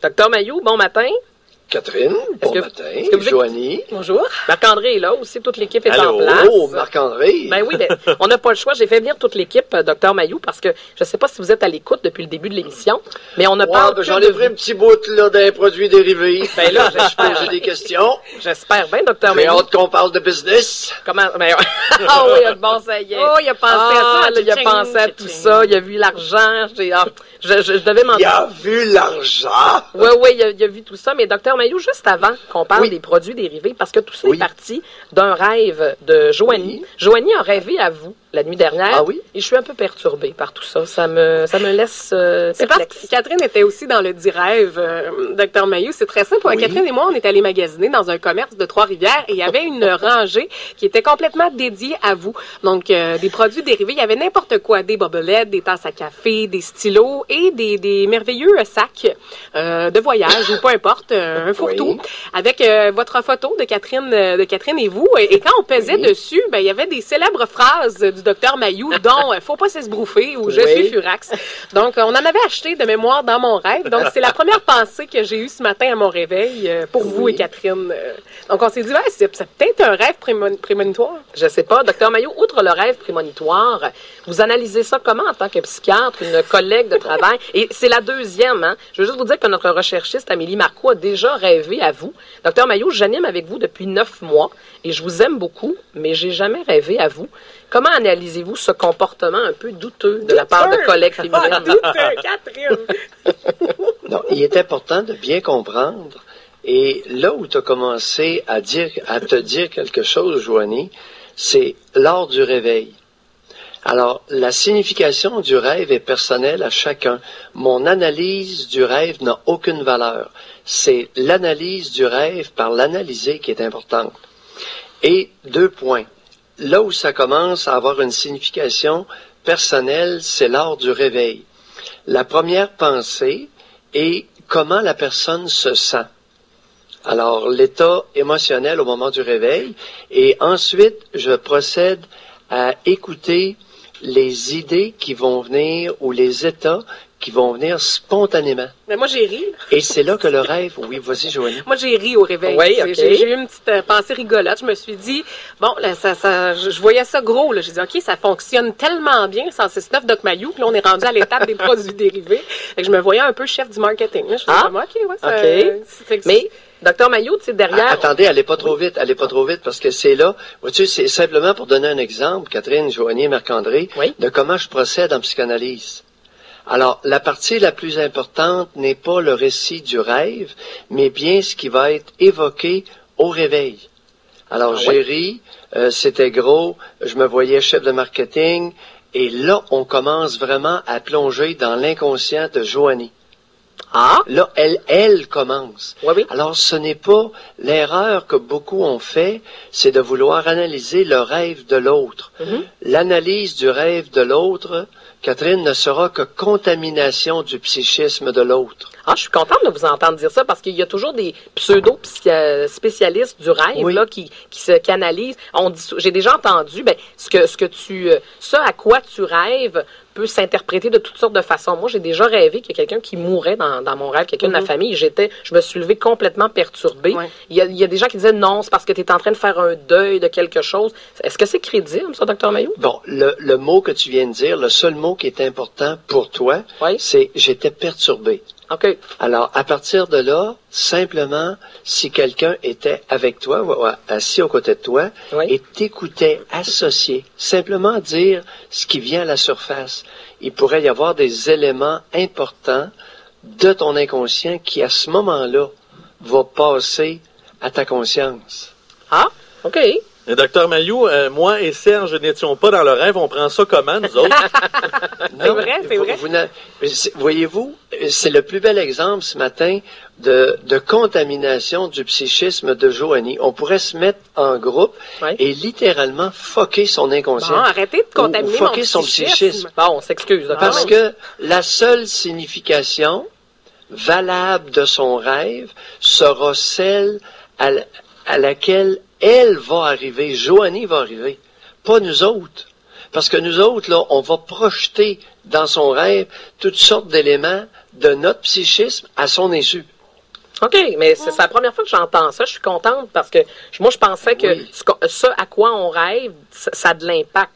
Docteur Mailloux, bon matin. Catherine, bon matin. Joanie. Bonjour. Marc-André est là aussi, toute l'équipe est en place. Allô, Marc-André. Ben oui, on n'a pas le choix. J'ai fait venir toute l'équipe, Docteur Mailloux, parce que je ne sais pas si vous êtes à l'écoute depuis le début de l'émission, mais on ne parle que j'en ai pris un petit bout là d'un produit dérivé. Ben là, j'ai des questions. J'espère bien, Docteur Mailloux. J'ai hâte qu'on parle de business. Comment? Ben, ah oui, bon, ça y est. Oh, il a pensé à ça. Là, il a pensé à tout ça. Il a vu l'argent. Je devais m'en... Il a vu l'argent. Oui, il a vu tout ça. Mais Docteur Mailloux, juste avant qu'on parle des produits dérivés, parce que tout ça est parti d'un rêve de Joanie. Joanie a rêvé à vous la nuit dernière. Ah oui? Et je suis un peu perturbée par tout ça. Ça me laisse c'est parce que Catherine était aussi dans le dit rêve, Docteur Mailloux. C'est très simple. Oui. Catherine et moi, on est allés magasiner dans un commerce de Trois-Rivières et il y avait une rangée qui était complètement dédiée à vous. Donc, des produits dérivés. Il y avait n'importe quoi. Des bobelettes, des tasses à café, des stylos et des merveilleux sacs de voyage ou peu importe, un fourre-tout avec votre photo de Catherine et vous. Et quand on pesait dessus, ben il y avait des célèbres phrases du Docteur Mailloux, dont « Faut pas s'esbrouffer » ou « Je suis furax ». Donc, on en avait acheté de mémoire dans mon rêve. Donc, c'est la première pensée que j'ai eue ce matin à mon réveil pour vous et Catherine. Donc, on s'est dit, c'est peut-être un rêve prémonitoire. Je sais pas. Docteur Mailloux, outre le rêve prémonitoire, vous analysez ça comment en tant que psychiatre, une collègue de travail? Et c'est la deuxième, hein? Je veux juste vous dire que notre recherchiste Amélie Marcoux a déjà rêvé à vous. Docteur Mailloux, j'anime avec vous depuis 9 mois et je vous aime beaucoup, mais j'ai jamais rêvé à vous. Comment analysez-vous ce comportement un peu douteux de la part de collègues féminines? Catherine! Non, il est important de bien comprendre. Et là où tu as commencé à te dire quelque chose, Joanie, c'est lors du réveil. Alors, la signification du rêve est personnelle à chacun. Mon analyse du rêve n'a aucune valeur. C'est l'analyse du rêve par l'analyser qui est importante. Et 2 points. Là où ça commence à avoir une signification personnelle, c'est lors du réveil. La première pensée est comment la personne se sent. Alors, l'état émotionnel au moment du réveil. Et ensuite, je procède à écouter les idées qui vont venir ou les états qui vont venir spontanément. Mais moi, j'ai ri. Et c'est là que le rêve... Oui, vas-y, Joanie. Moi, j'ai ri au réveil. Oui, okay. J'ai eu une petite pensée rigolote. Je me suis dit, bon, là, je voyais ça gros. J'ai dit, OK, ça fonctionne tellement bien, le 106.9 Doc Mailloux, que là, on est rendu à l'étape des produits dérivés. Et je me voyais un peu chef du marketing. Là. Je me disais, OK, ouais, ça... Mais... Docteur Mailloux, tu sais, derrière... Attendez, allez pas trop vite, parce que c'est là, vois-tu, c'est simplement pour donner un exemple, Catherine, Joanie, Marc-André, de comment je procède en psychanalyse. Alors, la partie la plus importante n'est pas le récit du rêve, mais bien ce qui va être évoqué au réveil. Alors, j'ai ri, c'était gros, je me voyais chef de marketing, et là, on commence vraiment à plonger dans l'inconscient de Joanie. Ah. Là, elle commence. Oui. Alors, ce n'est pas l'erreur que beaucoup ont fait, c'est de vouloir analyser le rêve de l'autre. L'analyse du rêve de l'autre, Catherine, ne sera que contamination du psychisme de l'autre. Ah, je suis contente de vous entendre dire ça parce qu'il y a toujours des pseudo-spécialistes du rêve là qui analysent. J'ai déjà entendu, ce à quoi tu rêves peut s'interpréter de toutes sortes de façons. Moi, j'ai déjà rêvé qu'il y a quelqu'un qui mourait dans mon rêve, quelqu'un de ma famille. Je me suis levée complètement perturbée. Il y a des gens qui disaient non, c'est parce que tu es en train de faire un deuil de quelque chose. Est-ce que c'est crédible, ça, Docteur Mailloux? Bon, le mot que tu viens de dire, le seul mot qui est important pour toi, c'est « j'étais perturbé ». Okay. Alors, à partir de là, simplement, si quelqu'un était avec toi, assis aux côtés de toi, et t'écoutait associer, simplement dire ce qui vient à la surface, il pourrait y avoir des éléments importants de ton inconscient qui, à ce moment-là, va passer à ta conscience. Ah, OK. Et Docteur Mailloux, moi et Serge n'étions pas dans le rêve, on prend ça comment, nous autres? C'est vrai. Voyez-vous, c'est le plus bel exemple ce matin de contamination du psychisme de Joanie. On pourrait se mettre en groupe et littéralement foquer son inconscient. Bon, arrêtez de contaminer foquer son psychisme. Bon, on s'excuse. Parce que la seule signification valable de son rêve sera celle à laquelle elle va arriver, Joanie va arriver, pas nous autres. Parce que nous autres, là, on va projeter dans son rêve toutes sortes d'éléments de notre psychisme à son insu. OK, mais c'est la première fois que j'entends ça. Je suis contente parce que moi, je pensais que ce à quoi on rêve, ça a de l'impact.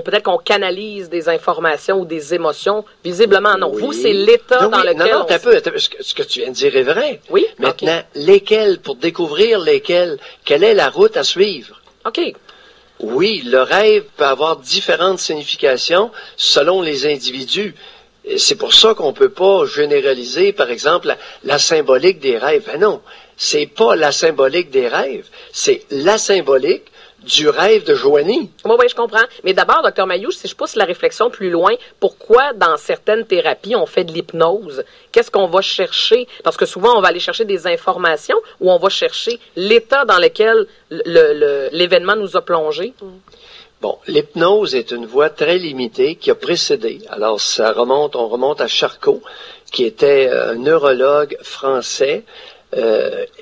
Peut-être qu'on canalise des informations ou des émotions. Visiblement, non. Vous, c'est l'état dans lequel non, ce que tu viens de dire est vrai. Oui. Maintenant, lesquels, pour découvrir lesquels, quelle est la route à suivre? OK. Oui, le rêve peut avoir différentes significations selon les individus. C'est pour ça qu'on peut pas généraliser, par exemple, la symbolique des rêves. Ben non, c'est pas la symbolique des rêves, c'est la symbolique du rêve de Joanie. Oui, je comprends. Mais d'abord, Dr Mailloux, si je pousse la réflexion plus loin, pourquoi dans certaines thérapies, on fait de l'hypnose? Qu'est-ce qu'on va chercher? Parce que souvent, on va aller chercher des informations ou on va chercher l'état dans lequel l'événement nous a plongé. Bon, l'hypnose est une voie très limitée qui a précédé. Alors, on remonte à Charcot, qui était un neurologue français.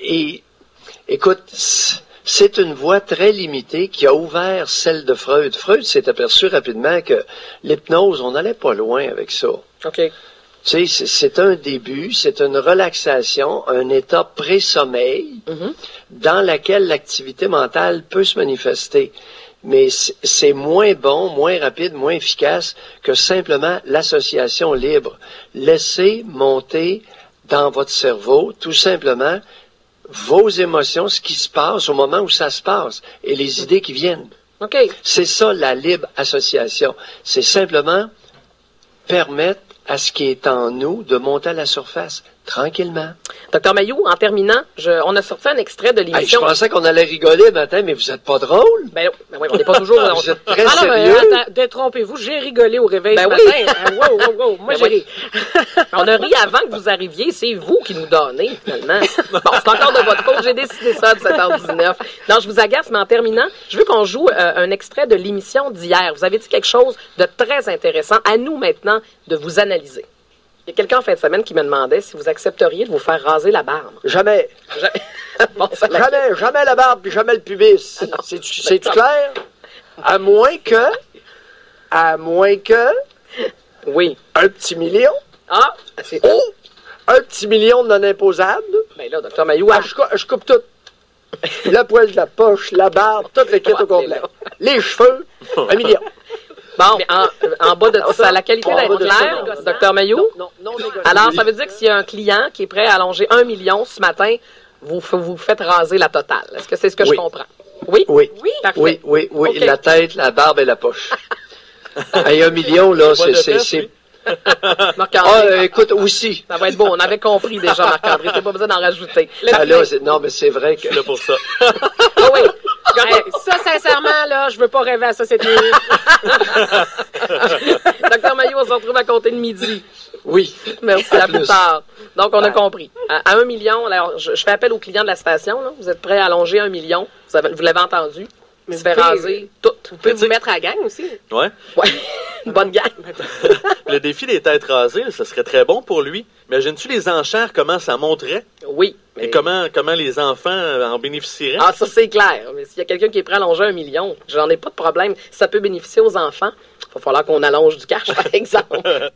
Et écoute, c'est une voie très limitée qui a ouvert celle de Freud. Freud s'est aperçu rapidement que l'hypnose, on n'allait pas loin avec ça. OK. Tu sais, c'est un début, c'est une relaxation, un état pré-sommeil dans lequel l'activité mentale peut se manifester. Mais c'est moins bon, moins rapide, moins efficace que simplement l'association libre. Laissez monter dans votre cerveau, tout simplement, vos émotions, ce qui se passe au moment où ça se passe, et les idées qui viennent. OK. C'est ça, la libre association. C'est simplement permettre à ce qui est en nous de monter à la surface, tranquillement. Docteur Mailloux, en terminant, on a sorti un extrait de l'émission. Je pensais qu'on allait rigoler le matin, mais vous êtes pas drôle. Ben oui, on n'est pas toujours... Vous êtes très sérieux. Détrompez-vous, j'ai rigolé au réveil ce oui. matin. Wow, moi j'ai ri. On a ri avant que vous arriviez, c'est vous qui nous donnez, finalement. Bon, c'est encore de votre faute, j'ai décidé ça de 7h19. Non, je vous agace, mais en terminant, je veux qu'on joue un extrait de l'émission d'hier. Vous avez dit quelque chose de très intéressant. À nous, maintenant, de vous analyser. Il y a quelqu'un en fin de semaine qui me demandait si vous accepteriez de vous faire raser la barbe. Jamais. Bon, jamais la barbe, puis jamais le pubis. C'est-tu clair? À moins que... Oui. Un petit million. Ah, c'est... Oh! Un petit million de non imposables. Ben là, Dr Mailloux... Je coupe tout. Le poil de la poche, la barbe, tout le kit au complet. Les cheveux, 1 million. Bon, mais en bas de ça, la qualité d'être clair, Dr Mailloux. Non, alors, ça veut dire que s'il y a un client qui est prêt à allonger 1 million ce matin, vous faites raser la totale. Est-ce que c'est ce que je comprends? Oui? Oui. Parfait. Oui. Okay. La tête, la barbe et la poche. Et 1 million, là, c'est... écoute, aussi. Ça va être beau. On avait compris déjà, Marc-André. T'as pas besoin d'en rajouter. Non, mais c'est vrai que... Là pour ça. Oui. Ça, sincèrement, là, je veux pas rêver à ça cette nuit. Docteur Mailloux, on se retrouve à compter de midi. Oui. Merci, à plus tard. Donc, on a compris. À 1 million, alors, je fais appel aux clients de la station. Là. Vous êtes prêts à allonger 1 million. Vous l'avez entendu. Mais se fait raser tout. Vous pouvez vous mettre à la gang aussi. Ouais. Une bonne gang. Le défi des têtes rasées, ça serait très bon pour lui. Imagines-tu les enchères, comment ça monterait? Oui. Et comment les enfants en bénéficieraient? Ah, ça, c'est clair. Mais s'il y a quelqu'un qui est prêt à allonger 1 million, j'en ai pas de problème. Si ça peut bénéficier aux enfants, il va falloir qu'on allonge du cash, par exemple.